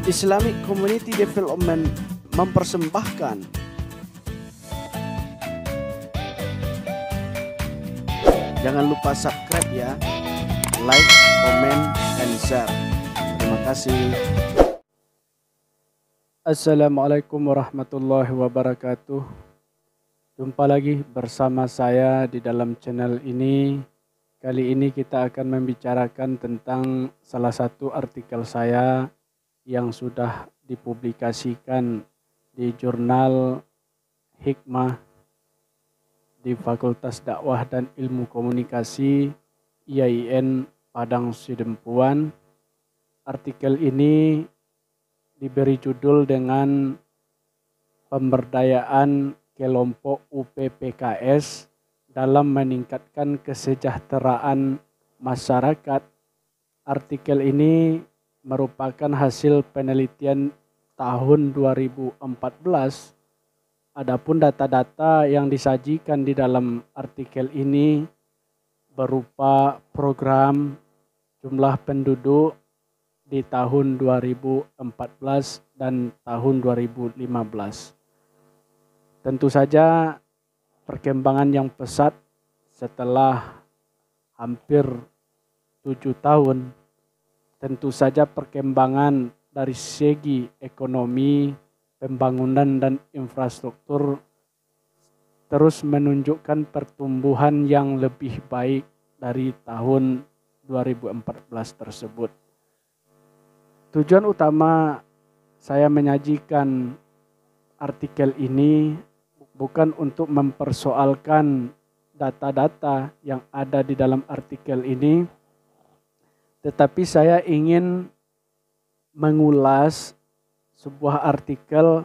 Islamic Community Development mempersembahkan jangan lupa subscribe ya, like, comment, and share. Terima kasih. Assalamualaikum warahmatullahi wabarakatuh. Jumpa lagi bersama saya di dalam channel ini. Kali ini kita akan membicarakan tentang salah satu artikel saya yang sudah dipublikasikan di jurnal Hikmah di Fakultas Dakwah dan Ilmu Komunikasi IAIN Padang Sidempuan. Artikel ini diberi judul dengan pemberdayaan kelompok UPPKS dalam meningkatkan kesejahteraan masyarakat. Artikel ini merupakan hasil penelitian tahun 2014. Adapun data-data yang disajikan di dalam artikel ini berupa program jumlah penduduk di tahun 2014 dan tahun 2015. Tentu saja perkembangan yang pesat setelah hampir 7 tahun, tentu saja perkembangan dari segi ekonomi, pembangunan dan infrastruktur terus menunjukkan pertumbuhan yang lebih baik dari tahun 2014 tersebut. Tujuan utama saya menyajikan artikel ini bukan untuk mempersoalkan data-data yang ada di dalam artikel ini, tetapi saya ingin mengulas sebuah artikel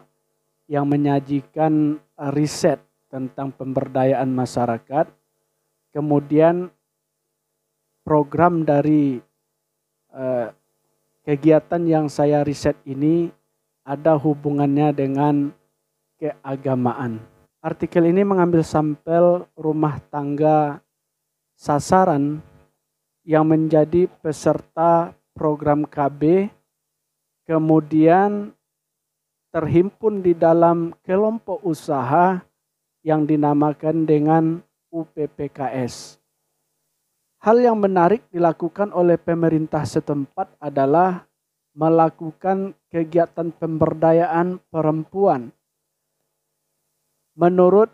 yang menyajikan riset tentang pemberdayaan masyarakat, kemudian program dari kegiatan yang saya riset ini ada hubungannya dengan keagamaan. Artikel ini mengambil sampel rumah tangga sasaran yang menjadi peserta program KB, kemudian terhimpun di dalam kelompok usaha yang dinamakan dengan UPPKS. Hal yang menarik dilakukan oleh pemerintah setempat adalah melakukan kegiatan pemberdayaan perempuan. Menurut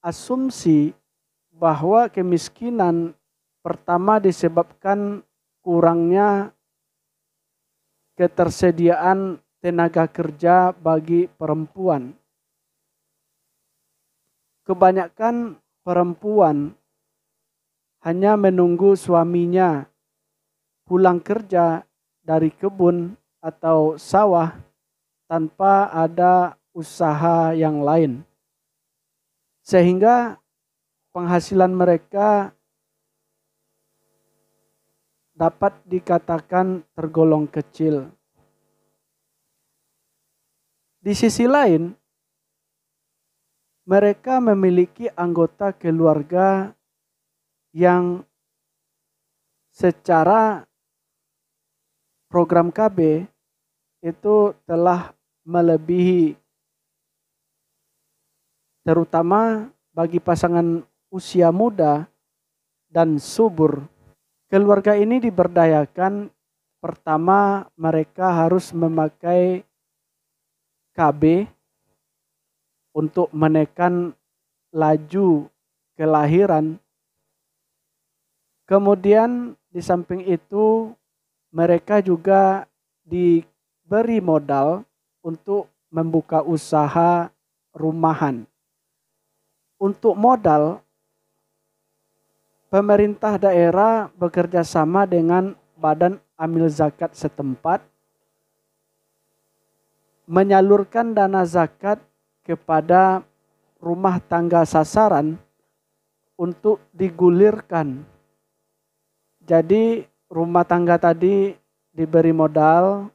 asumsi bahwa kemiskinan pertama disebabkan kurangnya ketersediaan tenaga kerja bagi perempuan. Kebanyakan perempuan hanya menunggu suaminya pulang kerja dari kebun atau sawah tanpa ada usaha yang lain. Sehingga penghasilan mereka dapat dikatakan tergolong kecil. Di sisi lain, mereka memiliki anggota keluarga yang secara program KB itu telah melebihi, terutama bagi pasangan usia muda dan subur. Keluarga ini diberdayakan, pertama mereka harus memakai KB untuk menekan laju kelahiran. Kemudian di samping itu mereka juga diberi modal untuk membuka usaha rumahan. Untuk modal, pemerintah daerah bekerja sama dengan Badan Amil Zakat setempat menyalurkan dana zakat kepada rumah tangga sasaran untuk digulirkan. Jadi rumah tangga tadi diberi modal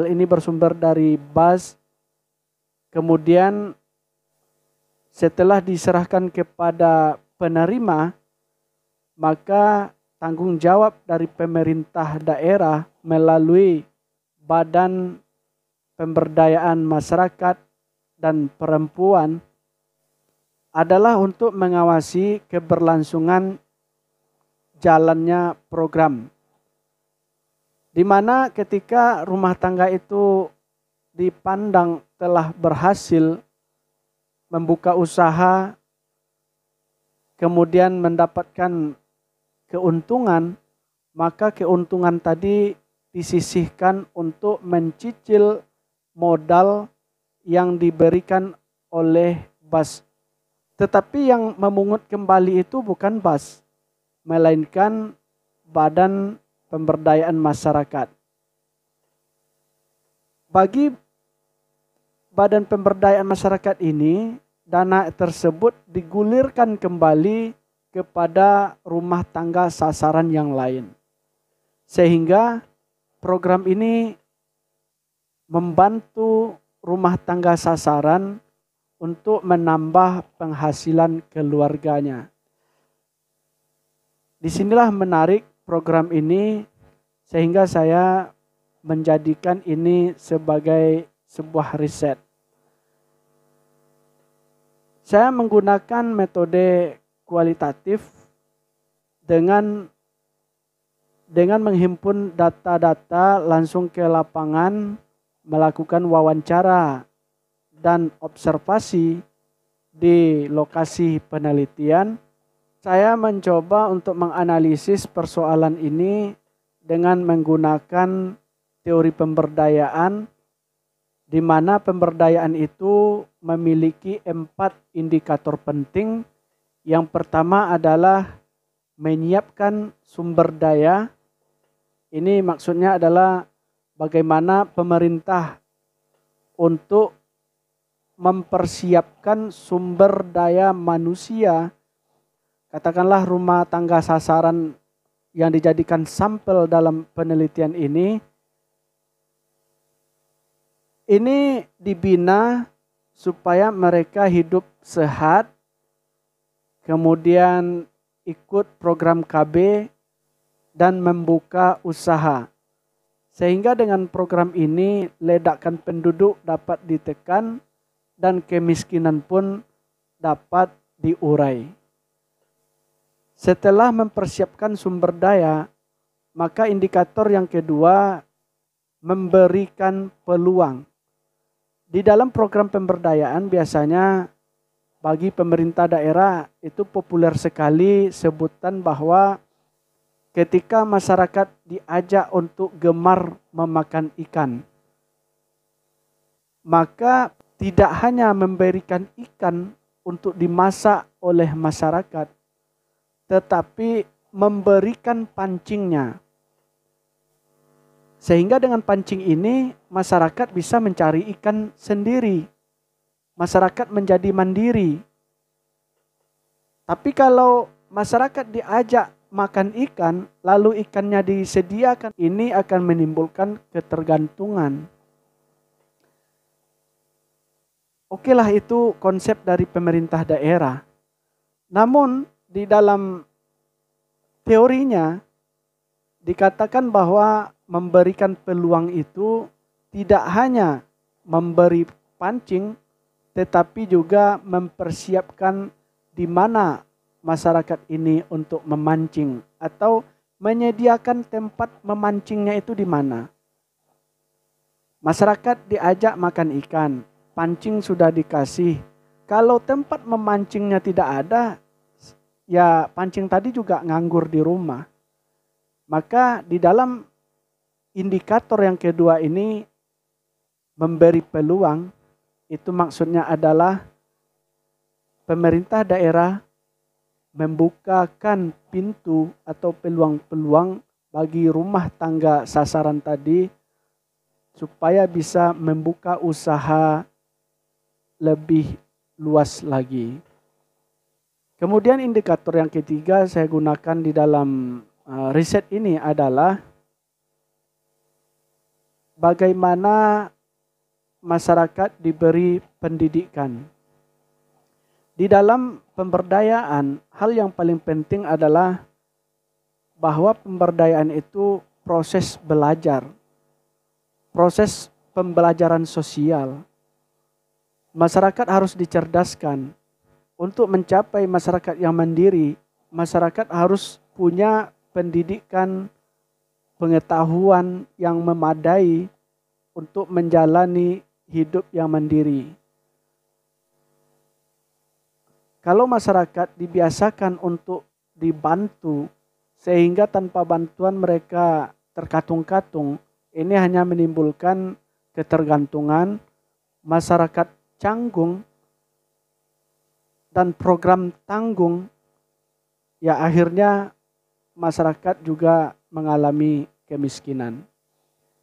ini bersumber dari BAS, kemudian setelah diserahkan kepada penerima, maka tanggung jawab dari pemerintah daerah melalui Badan pemberdayaan masyarakat dan perempuan adalah untuk mengawasi keberlangsungan jalannya program. Di mana ketika rumah tangga itu dipandang telah berhasil membuka usaha, kemudian mendapatkan keuntungan, maka keuntungan tadi disisihkan untuk mencicil modal yang diberikan oleh BAS. Tetapi yang memungut kembali itu bukan BAS, melainkan Badan Pemberdayaan Masyarakat. Bagi Badan Pemberdayaan Masyarakat ini, dana tersebut digulirkan kembali kepada rumah tangga sasaran yang lain. Sehingga program ini membantu rumah tangga sasaran untuk menambah penghasilan keluarganya. Disinilah menarik program ini, sehingga saya menjadikan ini sebagai sebuah riset. Saya menggunakan metode kualitatif dengan menghimpun data-data langsung ke lapangan, melakukan wawancara dan observasi di lokasi penelitian. Saya mencoba untuk menganalisis persoalan ini dengan menggunakan teori pemberdayaan, di mana pemberdayaan itu memiliki 4 indikator penting. Yang pertama adalah menyiapkan sumber daya. Ini maksudnya adalah bagaimana pemerintah untuk mempersiapkan sumber daya manusia, katakanlah rumah tangga sasaran yang dijadikan sampel dalam penelitian ini dibina supaya mereka hidup sehat, kemudian ikut program KB dan membuka usaha. Sehingga dengan program ini ledakan penduduk dapat ditekan dan kemiskinan pun dapat diurai. Setelah mempersiapkan sumber daya, maka indikator yang kedua memberikan peluang. Di dalam program pemberdayaan biasanya bagi pemerintah daerah itu populer sekali sebutan bahwa ketika masyarakat diajak untuk gemar memakan ikan, maka tidak hanya memberikan ikan untuk dimasak oleh masyarakat, tetapi memberikan pancingnya. Sehingga dengan pancing ini masyarakat bisa mencari ikan sendiri. Masyarakat menjadi mandiri. Tapi kalau masyarakat diajak makan ikan, lalu ikannya disediakan, ini akan menimbulkan ketergantungan. Okelah, itu konsep dari pemerintah daerah. Namun di dalam teorinya dikatakan bahwa memberikan peluang itu tidak hanya memberi pancing, tetapi juga mempersiapkan di mana masyarakat ini untuk memancing atau menyediakan tempat memancingnya itu di mana. Masyarakat diajak makan ikan, pancing sudah dikasih. Kalau tempat memancingnya tidak ada, ya pancing tadi juga nganggur di rumah. Maka di dalam indikator yang kedua ini memberi peluang, itu maksudnya adalah pemerintah daerah membukakan pintu atau peluang-peluang bagi rumah tangga sasaran tadi supaya bisa membuka usaha lebih luas lagi. Kemudian indikator yang ketiga saya gunakan di dalam riset ini adalah bagaimana masyarakat diberi pendidikan. Di dalam pemberdayaan, hal yang paling penting adalah bahwa pemberdayaan itu proses belajar. Proses pembelajaran sosial. Masyarakat harus dicerdaskan. Untuk mencapai masyarakat yang mandiri, masyarakat harus punya pendidikan, pengetahuan yang memadai untuk menjalani hidup yang mandiri. Kalau masyarakat dibiasakan untuk dibantu, sehingga tanpa bantuan mereka terkatung-katung, ini hanya menimbulkan ketergantungan, masyarakat canggung, dan program tanggung, ya akhirnya masyarakat juga mengalami kemiskinan.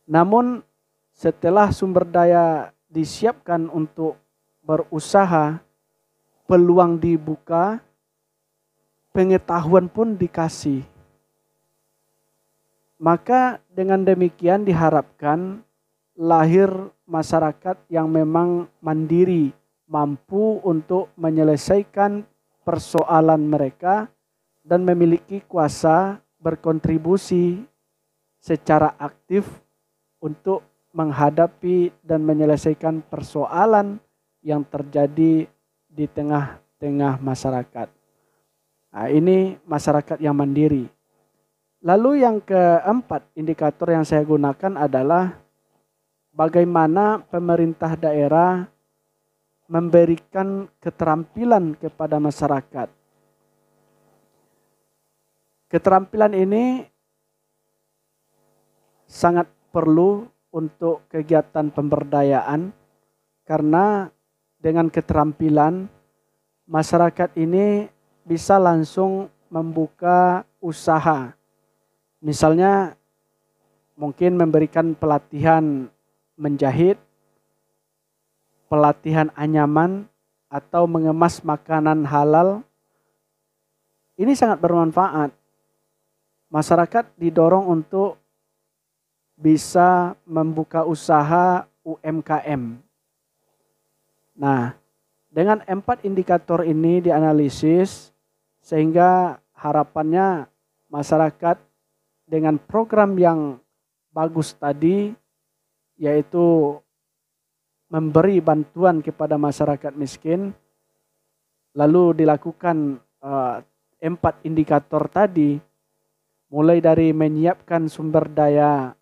Namun setelah sumber daya disiapkan untuk berusaha, peluang dibuka, pengetahuan pun dikasih. Maka dengan demikian diharapkan lahir masyarakat yang memang mandiri, mampu untuk menyelesaikan persoalan mereka dan memiliki kuasa berkontribusi secara aktif untuk menghadapi dan menyelesaikan persoalan yang terjadi di tengah-tengah masyarakat. Nah, ini masyarakat yang mandiri. Lalu yang keempat indikator yang saya gunakan adalah bagaimana pemerintah daerah memberikan keterampilan kepada masyarakat. Keterampilan ini sangat perlu untuk kegiatan pemberdayaan karena dengan keterampilan masyarakat ini bisa langsung membuka usaha. Misalnya mungkin memberikan pelatihan menjahit, pelatihan anyaman, atau mengemas makanan halal. Ini sangat bermanfaat. Masyarakat didorong untuk bisa membuka usaha UMKM. Nah, dengan 4 indikator ini dianalisis sehingga harapannya masyarakat dengan program yang bagus tadi, yaitu memberi bantuan kepada masyarakat miskin, lalu dilakukan 4 indikator tadi, mulai dari menyiapkan sumber daya,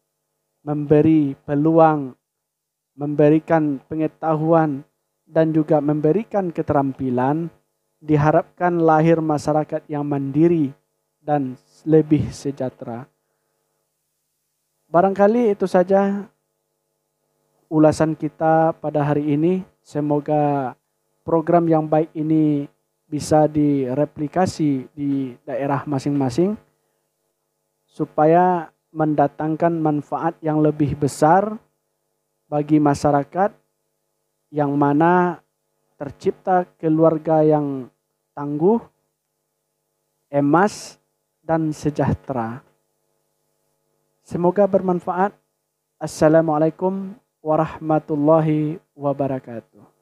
memberi peluang, memberikan pengetahuan, dan juga memberikan keterampilan, diharapkan lahir masyarakat yang mandiri dan lebih sejahtera. Barangkali itu saja ulasan kita pada hari ini. Semoga program yang baik ini bisa direplikasi di daerah masing-masing supaya mendatangkan manfaat yang lebih besar bagi masyarakat, yang mana tercipta keluarga yang tangguh, emas, dan sejahtera. Semoga bermanfaat. Assalamualaikum warahmatullahi wabarakatuh.